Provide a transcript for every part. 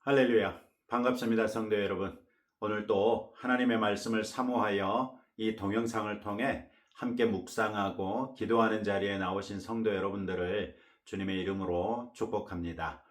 할렐루야. 반갑습니다, 성도 여러분. 오늘 또 하나님의 말씀을 사모하여 이 동영상을 통해 함께 묵상하고 기도하는 자리에 나오신 성도 여러분들을 주님의 이름으로 축복합니다.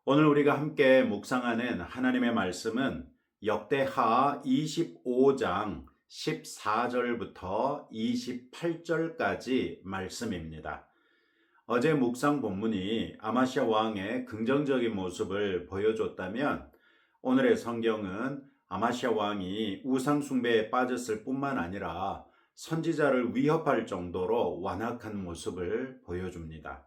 오늘 우리가 함께 묵상하는 하나님의 말씀은 역대하 25장 14절부터 28절까지 말씀입니다. 어제 묵상 본문이 아마시아 왕의 긍정적인 모습을 보여줬다면 오늘의 성경은 아마시아 왕이 우상 숭배에 빠졌을 뿐만 아니라 선지자를 위협할 정도로 완악한 모습을 보여줍니다.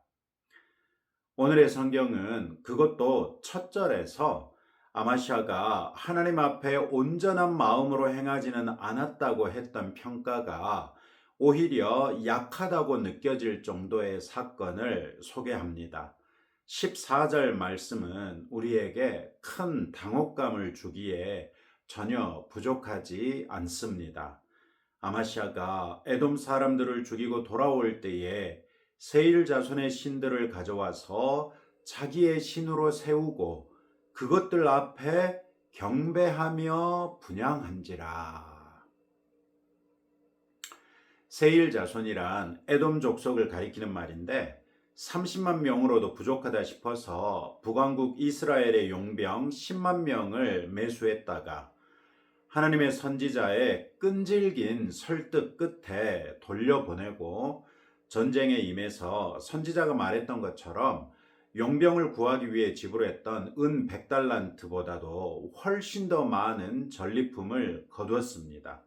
오늘의 성경은 그것도 첫 절에서 아마시아가 하나님 앞에 온전한 마음으로 행하지는 않았다고 했던 평가가 오히려 약하다고 느껴질 정도의 사건을 소개합니다. 14절 말씀은 우리에게 큰 당혹감을 주기에 전혀 부족하지 않습니다. 아마시아가 에돔 사람들을 죽이고 돌아올 때에 세일 자손의 신들을 가져와서 자기의 신으로 세우고 그것들 앞에 경배하며 분향한지라. 세일 자손이란 에돔 족속을 가리키는 말인데 30만 명으로도 부족하다 싶어서 북왕국 이스라엘의 용병 10만 명을 매수했다가 하나님의 선지자의 끈질긴 설득 끝에 돌려보내고 전쟁에 임해서 선지자가 말했던 것처럼 용병을 구하기 위해 지불했던 은 100달란트보다도 훨씬 더 많은 전리품을 거두었습니다.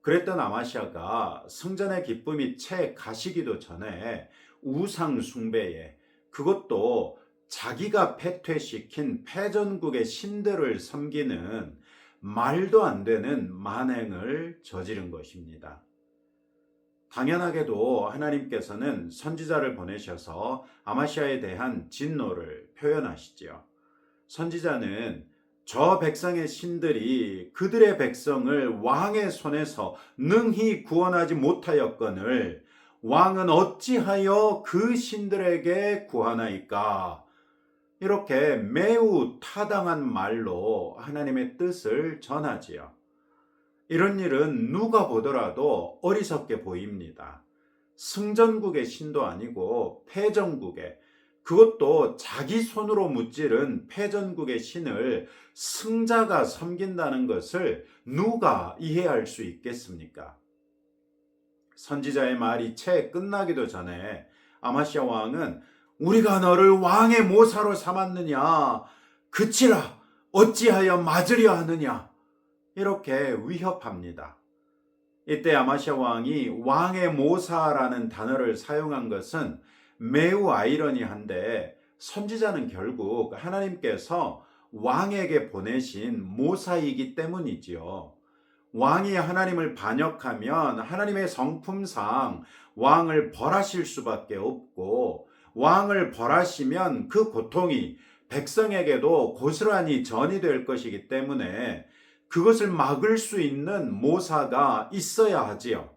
그랬던 아마시아가 승전의 기쁨이 채 가시기도 전에 우상 숭배에, 그것도 자기가 패퇴시킨 패전국의 신들을 섬기는 말도 안 되는 만행을 저지른 것입니다. 당연하게도 하나님께서는 선지자를 보내셔서 아마시아에 대한 진노를 표현하시지요. 선지자는 저 백성의 신들이 그들의 백성을 왕의 손에서 능히 구원하지 못하였거늘 왕은 어찌하여 그 신들에게 구하나이까? 이렇게 매우 타당한 말로 하나님의 뜻을 전하지요. 이런 일은 누가 보더라도 어리석게 보입니다. 승전국의 신도 아니고 패전국의, 그것도 자기 손으로 무찌른 패전국의 신을 승자가 섬긴다는 것을 누가 이해할 수 있겠습니까? 선지자의 말이 채 끝나기도 전에 아마시아 왕은 우리가 너를 왕의 모사로 삼았느냐? 그치라! 어찌하여 맞으려 하느냐? 이렇게 위협합니다. 이때 아마시아 왕이 왕의 모사라는 단어를 사용한 것은 매우 아이러니한데 선지자는 결국 하나님께서 왕에게 보내신 모사이기 때문이지요. 왕이 하나님을 반역하면 하나님의 성품상 왕을 벌하실 수밖에 없고 왕을 벌하시면 그 고통이 백성에게도 고스란히 전이 될 것이기 때문에 그것을 막을 수 있는 모사가 있어야 하지요.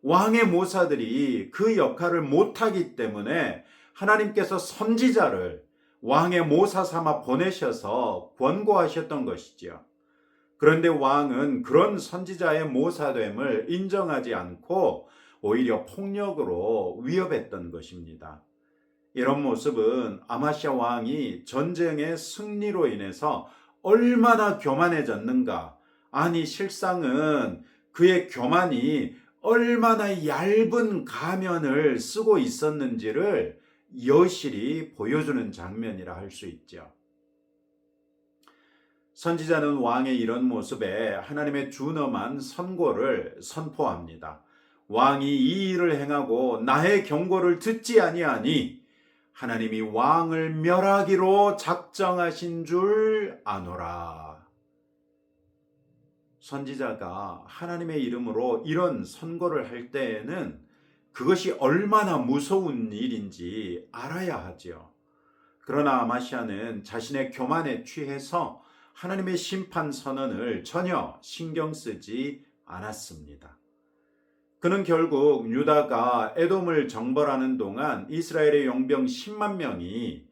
왕의 모사들이 그 역할을 못하기 때문에 하나님께서 선지자를 왕의 모사 삼아 보내셔서 권고하셨던 것이지요. 그런데 왕은 그런 선지자의 모사됨을 인정하지 않고 오히려 폭력으로 위협했던 것입니다. 이런 모습은 아마시아 왕이 전쟁의 승리로 인해서 얼마나 교만해졌는가. 아니 실상은 그의 교만이 얼마나 얇은 가면을 쓰고 있었는지를 여실히 보여주는 장면이라 할 수 있죠. 선지자는 왕의 이런 모습에 하나님의 준엄한 선고를 선포합니다. 왕이 이 일을 행하고 나의 경고를 듣지 아니하니 하나님이 왕을 멸하기로 작정하신 줄 아노라. 선지자가 하나님의 이름으로 이런 선고를 할 때에는 그것이 얼마나 무서운 일인지 알아야 하지요. 그러나 아마시아는 자신의 교만에 취해서 하나님의 심판 선언을 전혀 신경 쓰지 않았습니다. 그는 결국 유다가 에돔을 정벌하는 동안 이스라엘의 용병 10만 명이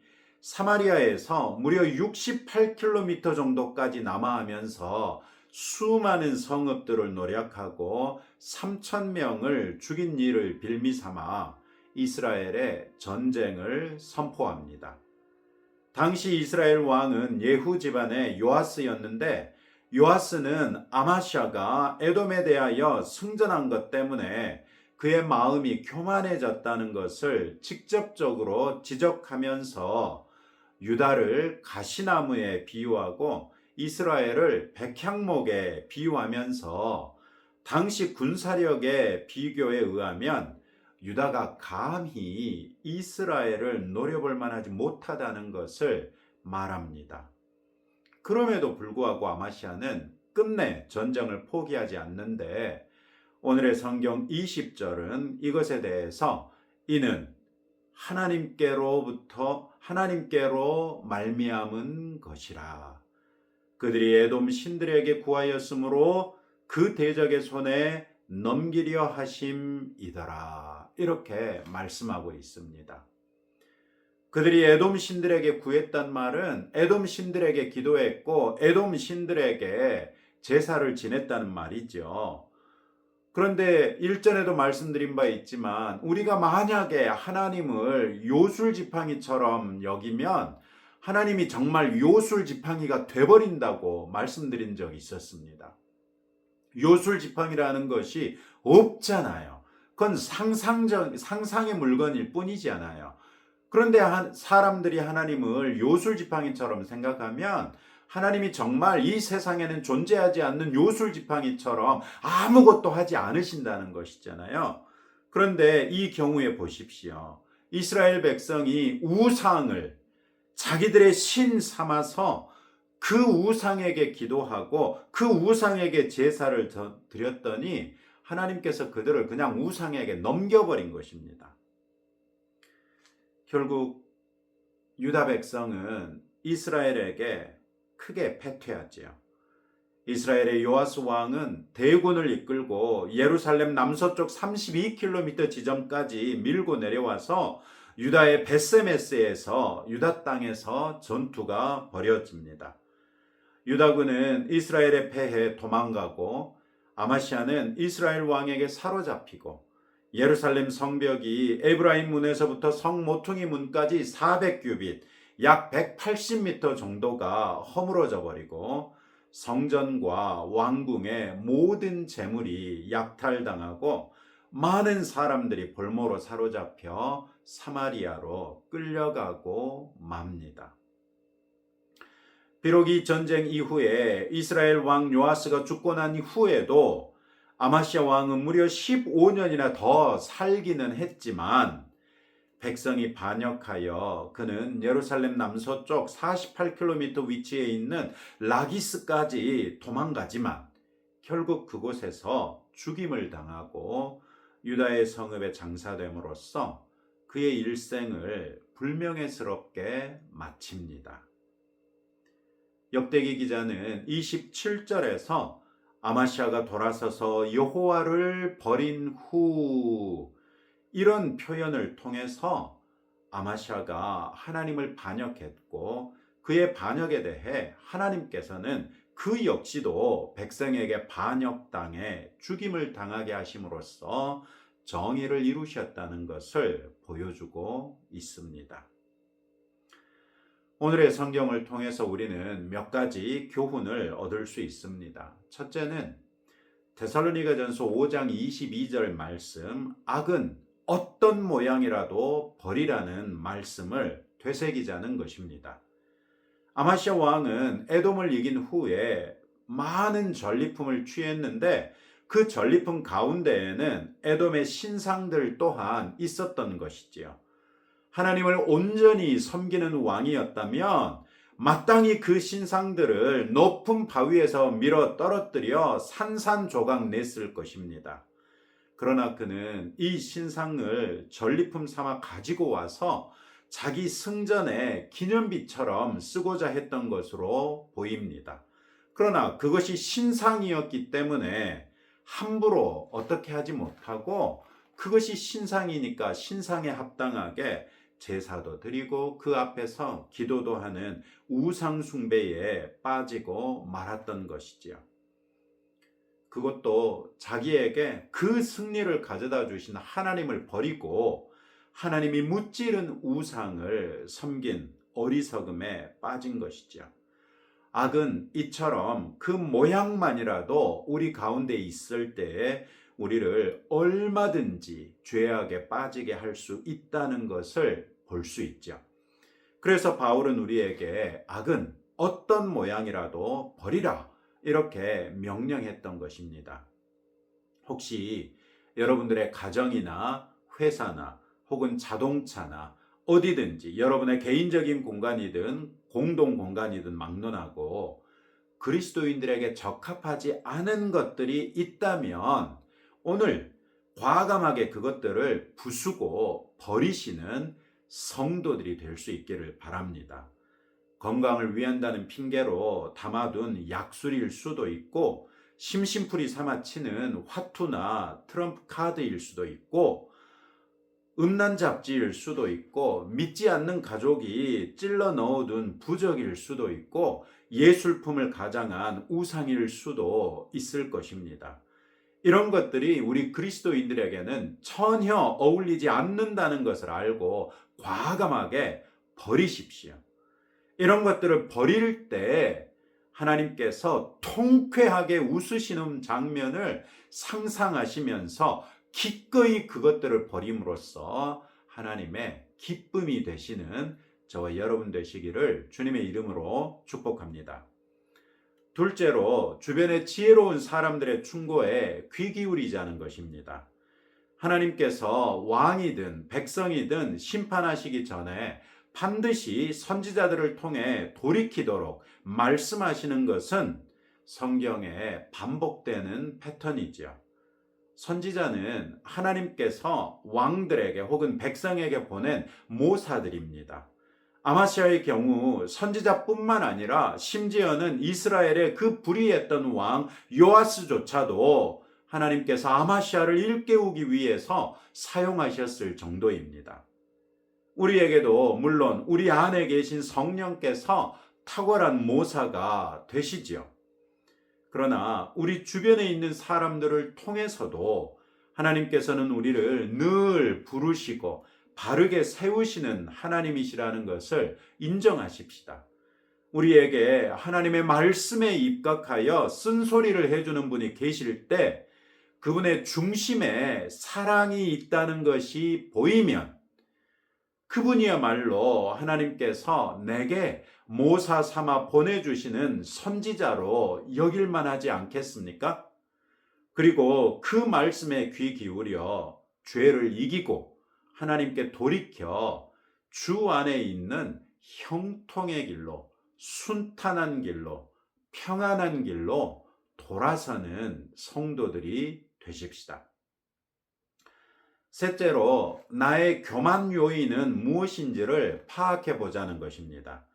사마리아에서 무려 68km 정도까지 남하하면서 수많은 성읍들을 노략하고 3,000명을 죽인 일을 빌미삼아 이스라엘에 전쟁을 선포합니다. 당시 이스라엘 왕은 예후 집안의 요아스였는데, 요아스는 아마샤가 에돔에 대하여 승전한 것 때문에 그의 마음이 교만해졌다는 것을 직접적으로 지적하면서 유다를 가시나무에 비유하고 이스라엘을 백향목에 비유하면서 당시 군사력의 비교에 의하면 유다가 감히 이스라엘을 노려볼 만하지 못하다는 것을 말합니다. 그럼에도 불구하고 아마시아는 끝내 전쟁을 포기하지 않는데, 오늘의 성경 20절은 이것에 대해서 이는 하나님께로 말미암은 것이라. 그들이 에돔 신들에게 구하였으므로 그 대적의 손에 넘기려 하심이더라. 이렇게 말씀하고 있습니다. 그들이 에돔 신들에게 구했단 말은 에돔 신들에게 기도했고 에돔 신들에게 제사를 지냈다는 말이죠. 그런데 일전에도 말씀드린 바 있지만 우리가 만약에 하나님을 요술지팡이처럼 여기면 하나님이 정말 요술지팡이가 돼버린다고 말씀드린 적이 있었습니다. 요술지팡이라는 것이 없잖아요. 그건 상상의 물건일 뿐이지 않아요. 그런데 사람들이 하나님을 요술지팡이처럼 생각하면 하나님이 정말 이 세상에는 존재하지 않는 요술지팡이처럼 아무것도 하지 않으신다는 것이잖아요. 그런데 이 경우에 보십시오. 이스라엘 백성이 우상을 자기들의 신 삼아서 그 우상에게 기도하고 그 우상에게 제사를 드렸더니 하나님께서 그들을 그냥 우상에게 넘겨버린 것입니다. 결국 유다 백성은 이스라엘에게 크게 패퇴하지요. 이스라엘의 요아스 왕은 대군을 이끌고 예루살렘 남서쪽 32km 지점까지 밀고 내려와서 유다의 벳세메스에서 유다 땅에서 전투가 벌어집니다. 유다군은 이스라엘의 패해 도망가고 아마시아는 이스라엘 왕에게 사로잡히고 예루살렘 성벽이 에브라임 문에서부터 성 모퉁이 문까지 400규빗, 약 180m 정도가 허물어져 버리고 성전과 왕궁의 모든 재물이 약탈당하고 많은 사람들이 볼모로 사로잡혀 사마리아로 끌려가고 맙니다. 비록 이 전쟁 이후에 이스라엘 왕 요아스가 죽고 난 후에도 아마시아 왕은 무려 15년이나 더 살기는 했지만 백성이 반역하여 그는 예루살렘 남서쪽 48km 위치에 있는 라기스까지 도망가지만 결국 그곳에서 죽임을 당하고 유다의 성읍에 장사됨으로써 그의 일생을 불명예스럽게 마칩니다. 역대기 기자는 27절에서 아마시아가 돌아서서 여호와를 버린 후 이런 표현을 통해서 아마시아가 하나님을 반역했고 그의 반역에 대해 하나님께서는 그 역시도 백성에게 반역당해 죽임을 당하게 하심으로써 정의를 이루셨다는 것을 보여주고 있습니다. 오늘의 성경을 통해서 우리는 몇 가지 교훈을 얻을 수 있습니다. 첫째는 데살로니가전서 5장 22절 말씀, 악은 어떤 모양이라도 버리라는 말씀을 되새기자는 것입니다. 아마시아 왕은 에돔을 이긴 후에 많은 전리품을 취했는데 그 전리품 가운데에는 에돔의 신상들 또한 있었던 것이지요. 하나님을 온전히 섬기는 왕이었다면 마땅히 그 신상들을 높은 바위에서 밀어 떨어뜨려 산산조각 냈을 것입니다. 그러나 그는 이 신상을 전리품 삼아 가지고 와서 자기 승전의 기념비처럼 쓰고자 했던 것으로 보입니다. 그러나 그것이 신상이었기 때문에 함부로 어떻게 하지 못하고 그것이 신상이니까 신상에 합당하게 제사도 드리고 그 앞에서 기도도 하는 우상 숭배에 빠지고 말았던 것이지요. 그것도 자기에게 그 승리를 가져다 주신 하나님을 버리고 하나님이 무찌른 우상을 섬긴 어리석음에 빠진 것이지요. 악은 이처럼 그 모양만이라도 우리 가운데 있을 때에 우리를 얼마든지 죄악에 빠지게 할 수 있다는 것을 볼 수 있죠. 그래서 바울은 우리에게 악은 어떤 모양이라도 버리라 이렇게 명령했던 것입니다. 혹시 여러분들의 가정이나 회사나 혹은 자동차나 어디든지 여러분의 개인적인 공간이든 공동 공간이든 막론하고 그리스도인들에게 적합하지 않은 것들이 있다면 오늘 과감하게 그것들을 부수고 버리시는 성도들이 될 수 있기를 바랍니다. 건강을 위한다는 핑계로 담아둔 약술일 수도 있고 심심풀이 삼아 치는 화투나 트럼프 카드일 수도 있고 음란 잡지일 수도 있고 믿지 않는 가족이 찔러 넣어둔 부적일 수도 있고 예술품을 가장한 우상일 수도 있을 것입니다. 이런 것들이 우리 그리스도인들에게는 전혀 어울리지 않는다는 것을 알고 과감하게 버리십시오. 이런 것들을 버릴 때 하나님께서 통쾌하게 웃으시는 장면을 상상하시면서 기꺼이 그것들을 버림으로써 하나님의 기쁨이 되시는 저와 여러분 되시기를 주님의 이름으로 축복합니다. 둘째로 주변의 지혜로운 사람들의 충고에 귀 기울이자는 것입니다. 하나님께서 왕이든 백성이든 심판하시기 전에 반드시 선지자들을 통해 돌이키도록 말씀하시는 것은 성경에 반복되는 패턴이죠. 선지자는 하나님께서 왕들에게 혹은 백성에게 보낸 모사들입니다. 아마시아의 경우 선지자뿐만 아니라 심지어는 이스라엘의 그 불의했던 왕 요아스조차도 하나님께서 아마시아를 일깨우기 위해서 사용하셨을 정도입니다. 우리에게도 물론 우리 안에 계신 성령께서 탁월한 모사가 되시지요. 그러나 우리 주변에 있는 사람들을 통해서도 하나님께서는 우리를 늘 부르시고 바르게 세우시는 하나님이시라는 것을 인정하십시다. 우리에게 하나님의 말씀에 입각하여 쓴소리를 해주는 분이 계실 때 그분의 중심에 사랑이 있다는 것이 보이면 그분이야말로 하나님께서 내게 모사 삼아 보내주시는 선지자로 여길만 하지 않겠습니까? 그리고 그 말씀에 귀 기울여 죄를 이기고 하나님께 돌이켜 주 안에 있는 형통의 길로, 순탄한 길로, 평안한 길로 돌아서는 성도들이 되십시다. 셋째로 나의 교만 요인은 무엇인지를 파악해 보자는 것입니다.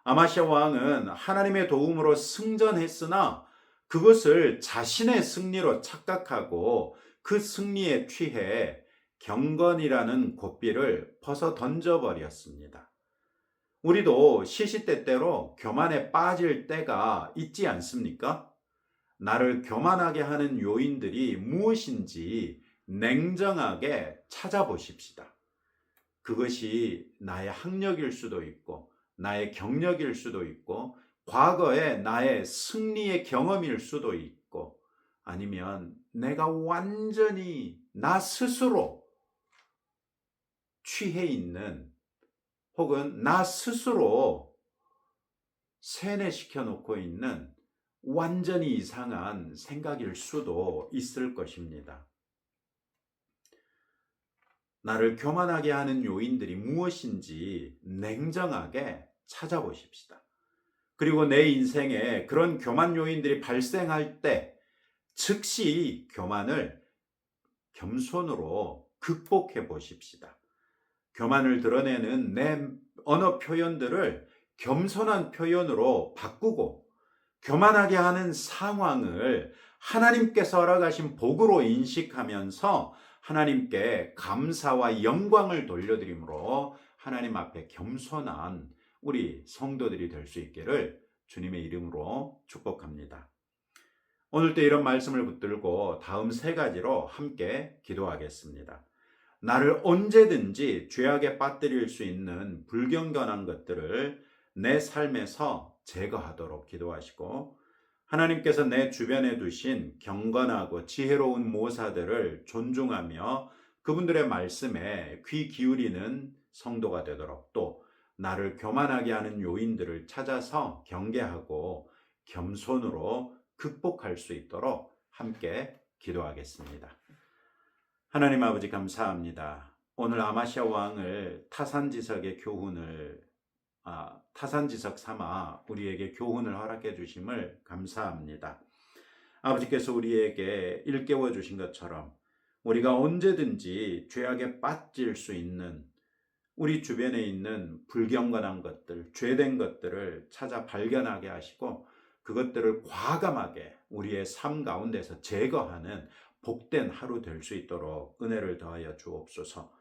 아마시아 왕은 하나님의 도움으로 승전했으나 그것을 자신의 승리로 착각하고 그 승리에 취해 경건이라는 고삐를 벗어 던져버렸습니다. 우리도 시시때때로 교만에 빠질 때가 있지 않습니까? 나를 교만하게 하는 요인들이 무엇인지 냉정하게 찾아보십시다. 그것이 나의 학력일 수도 있고 나의 경력일 수도 있고 과거의 나의 승리의 경험일 수도 있고 아니면 내가 완전히 나 스스로 취해 있는 혹은 나 스스로 세뇌시켜 놓고 있는 완전히 이상한 생각일 수도 있을 것입니다. 나를 교만하게 하는 요인들이 무엇인지 냉정하게 찾아보십시다. 그리고 내 인생에 그런 교만 요인들이 발생할 때 즉시 교만을 겸손으로 극복해 보십시다. 교만을 드러내는 내 언어 표현들을 겸손한 표현으로 바꾸고 교만하게 하는 상황을 하나님께서 허락하신 복으로 인식하면서 하나님께 감사와 영광을 돌려드림으로 하나님 앞에 겸손한 우리 성도들이 될 수 있기를 주님의 이름으로 축복합니다. 오늘도 이런 말씀을 붙들고 다음 세 가지로 함께 기도하겠습니다. 나를 언제든지 죄악에 빠뜨릴 수 있는 불경건한 것들을 내 삶에서 제거하도록 기도하시고, 하나님께서 내 주변에 두신 경건하고 지혜로운 모사들을 존중하며 그분들의 말씀에 귀 기울이는 성도가 되도록, 또 나를 교만하게 하는 요인들을 찾아서 경계하고 겸손으로 극복할 수 있도록 함께 기도하겠습니다. 하나님 아버지, 감사합니다. 오늘 아마시아 왕을 타산지석의 교훈을 타산지석 삼아 우리에게 교훈을 허락해 주심을 감사합니다. 아버지께서 우리에게 일깨워 주신 것처럼 우리가 언제든지 죄악에 빠질 수 있는, 우리 주변에 있는 불경건한 것들, 죄된 것들을 찾아 발견하게 하시고 그것들을 과감하게 우리의 삶 가운데서 제거하는 복된 하루 될 수 있도록 은혜를 더하여 주옵소서.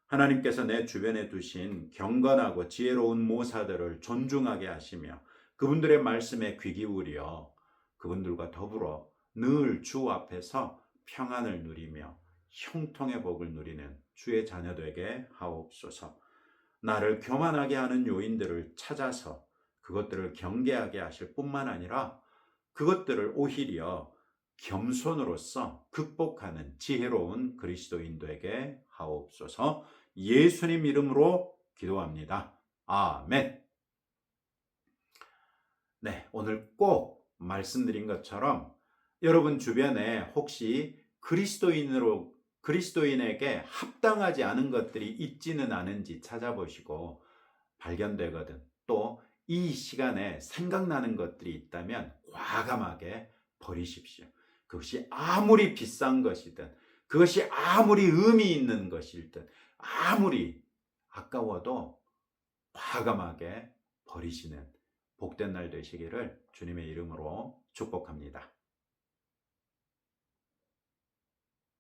하나님께서 내 주변에 두신 경건하고 지혜로운 모사들을 존중하게 하시며 그분들의 말씀에 귀 기울여 그분들과 더불어 늘 주 앞에서 평안을 누리며 형통의 복을 누리는 주의 자녀 되게 하옵소서. 나를 교만하게 하는 요인들을 찾아서 그것들을 경계하게 하실 뿐만 아니라 그것들을 오히려 겸손으로써 극복하는 지혜로운 그리스도인 되게 하옵소서. 예수님 이름으로 기도합니다. 아멘. 네, 오늘 꼭 말씀드린 것처럼 여러분 주변에 혹시 그리스도인에게 합당하지 않은 것들이 있지는 않은지 찾아보시고, 발견되거든 또 이 시간에 생각나는 것들이 있다면 과감하게 버리십시오. 그것이 아무리 비싼 것이든, 그것이 아무리 의미 있는 것이든, 아무리 아까워도 과감하게 버리시는 복된 날 되시기를 주님의 이름으로 축복합니다.